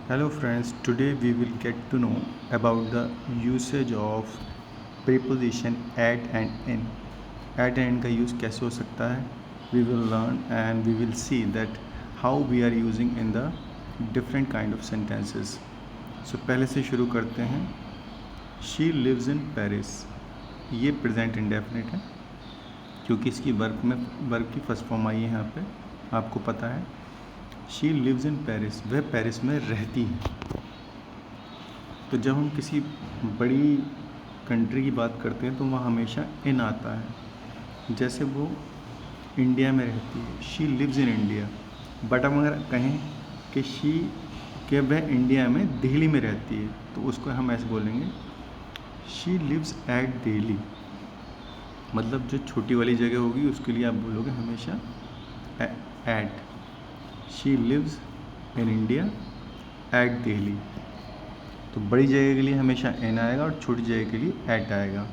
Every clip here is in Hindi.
Hello friends, today we will get to know about the usage of preposition at and in. At and in का यूज़ कैसे हो सकता है? We will learn and we will see that how we are using in the different kind of sentences. So पहले से शुरू करते हैं. She lives in Paris. ये प्रेजेंट इंडेफिनिट है क्योंकि इसकी वर्ब की फर्स्ट फॉर्म आई है यहाँ पे, आपको पता है. शी लिव्स इन पेरिस, वह पेरिस में रहती है. तो जब हम किसी बड़ी कंट्री की बात करते हैं तो वहाँ हमेशा इन आता है. जैसे वो इंडिया में रहती है, she lives in India. But हम अगर कहें कि वह इंडिया में दिल्ली में रहती है तो उसको हम ऐसे बोलेंगे शी लिव्स एट दिल्ली. मतलब जो छोटी वाली जगह होगी उसके लिए आप बोलोगे हमेशा at. She lives in India at Delhi. तो बड़ी जगह के लिए हमेशा एन आएगा और छोटी जगह के लिए एट आएगा.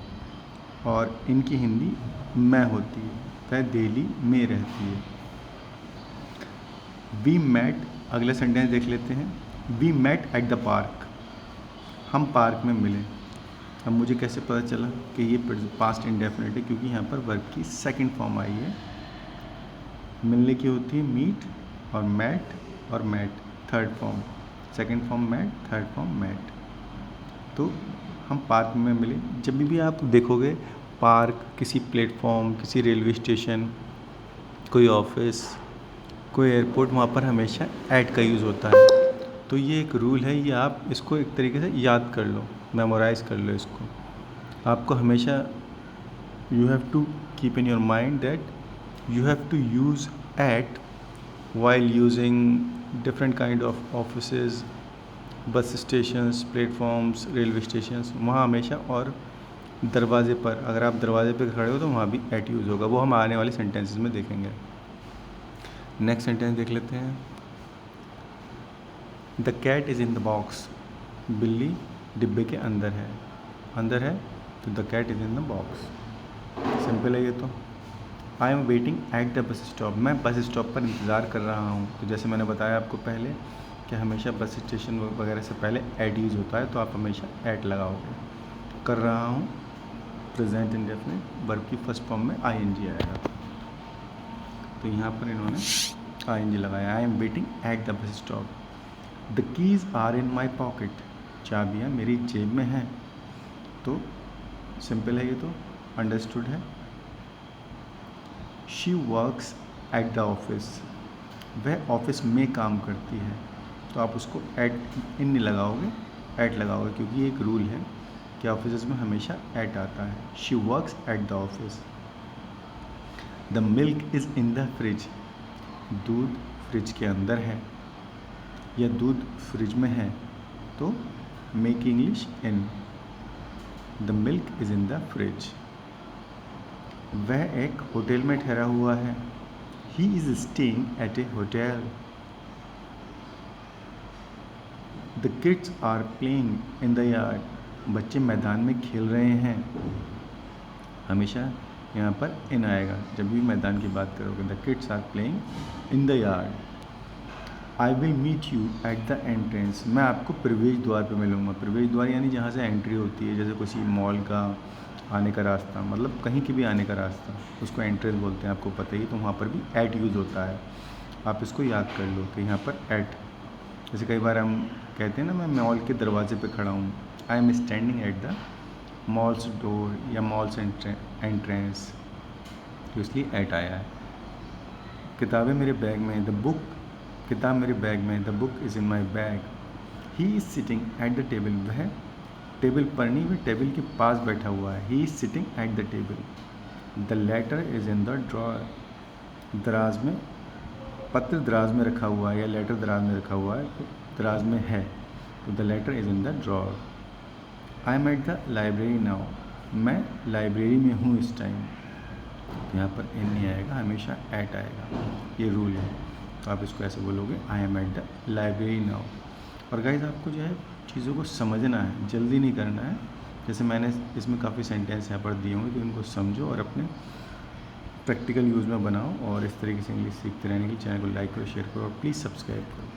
और इनकी हिंदी मैं होती है, वह दिल्ली में रहती है. वी मेट, अगला सेंटेंस देख लेते हैं. We met at the park, हम पार्क में मिले. अब मुझे कैसे पता चला कि ये पास्ट इंडेफिनिट है? क्योंकि यहाँ पर वर्ब की सेकंड फॉर्म आई है. मिलने की होती है मीट और मैट और met third form. Second form met, third form met. तो हम पार्क में मिले. जब भी आप देखोगे पार्क, किसी प्लेटफॉर्म, किसी रेलवे स्टेशन, कोई ऑफिस, कोई एयरपोर्ट, वहाँ पर हमेशा ऐट का यूज़ होता है. तो ये एक रूल है, ये आप इसको एक तरीके से याद कर लो, मेमोराइज़ कर लो इसको. आपको हमेशा you have to keep in your mind that you have to use at while using different kind of offices, बस स्टेशंस, प्लेटफॉर्म्स, रेलवे स्टेशंस. वहाँ हमेशा, और दरवाजे पर, अगर आप दरवाजे पर खड़े हो तो वहाँ भी एट यूज़ होगा. वो हम आने वाले सेंटेंसेस में देखेंगे. नेक्स्ट सेंटेंस देख लेते हैं. The cat is in the box, बिल्ली डिब्बे के अंदर है. अंदर है तो the cat is in the box. Simple है ये तो. I am waiting at the bus stop, मैं बस स्टॉप पर इंतज़ार कर रहा हूँ. तो जैसे मैंने बताया आपको पहले कि हमेशा बस स्टेशन वगैरह से पहले एट यूज़ होता है, तो आप हमेशा एट लगाओगे. कर रहा हूँ प्रेजेंट इंडेफिनिट, वर्ब की फर्स्ट फॉर्म में आई एन जी आएगा. तो यहाँ पर इन्होंने आई एन जी लगाया. I am waiting at the bus stop. The keys are in my pocket, चाबियाँ मेरी जेब में हैं. तो सिंपल है ये तो, अंडरस्टूड है. She works at the office, वह ऑफिस में काम करती है. तो आप उसको एट इन नहीं लगाओगे, एट लगाओगे, क्योंकि ये एक रूल है कि ऑफिस में हमेशा एट आता है. She works at the office. The milk is in the fridge, दूध फ्रिज के अंदर है या दूध फ्रिज में है. तो make English in. The milk is in the fridge. वह एक होटल में ठहरा हुआ है. He is staying at a hotel. The kids are playing in the yard, बच्चे मैदान में खेल रहे हैं. हमेशा यहाँ पर इन आएगा जब भी मैदान की बात करोगे. The kids are playing in the yard. I will meet you at the entrance, मैं आपको प्रवेश द्वार पर मिलूँगा. प्रवेश द्वार यानी जहाँ से एंट्री होती है, जैसे किसी मॉल का आने का रास्ता, मतलब कहीं के भी आने का रास्ता, उसको एंट्रेंस बोलते हैं, आपको पता ही. तो वहाँ पर भी ऐट यूज़ होता है. आप इसको याद कर लो कि यहाँ पर ऐट. जैसे कई बार हम कहते हैं ना, मैं मॉल के दरवाजे पे खड़ा हूँ, I am standing at the malls door या मॉल्स एंट्रेंस, तो इसलिए ऐट आया है. किताबें मेरे बैग में, द बुक, किताब मेरे बैग में, the book is in my bag. He is sitting at the table, वह टेबल पर नहीं, वह टेबल के पास बैठा हुआ है. He is sitting at the table. The letter is in the drawer, दराज में, पत्र दराज में रखा हुआ है या लेटर दराज में रखा हुआ है, तो दराज में है, तो the letter is in the drawer. I am at the library now, मैं लाइब्रेरी में हूँ इस टाइम. यहाँ पर इन नहीं आएगा, हमेशा एट आएगा. ये रूल है. तो आप इसको ऐसे बोलोगे, आई am at the library now. और गाइस आपको जो है चीज़ों को समझना है, जल्दी नहीं करना है. जैसे मैंने इसमें काफ़ी सेंटेंस यहाँ पर दिए होंगे, तो इनको समझो और अपने प्रैक्टिकल यूज़ में बनाओ. और इस तरीके से इंग्लिश सीखते रहने के लिए चैनल को लाइक करो, शेयर करो और प्लीज़ सब्सक्राइब करो.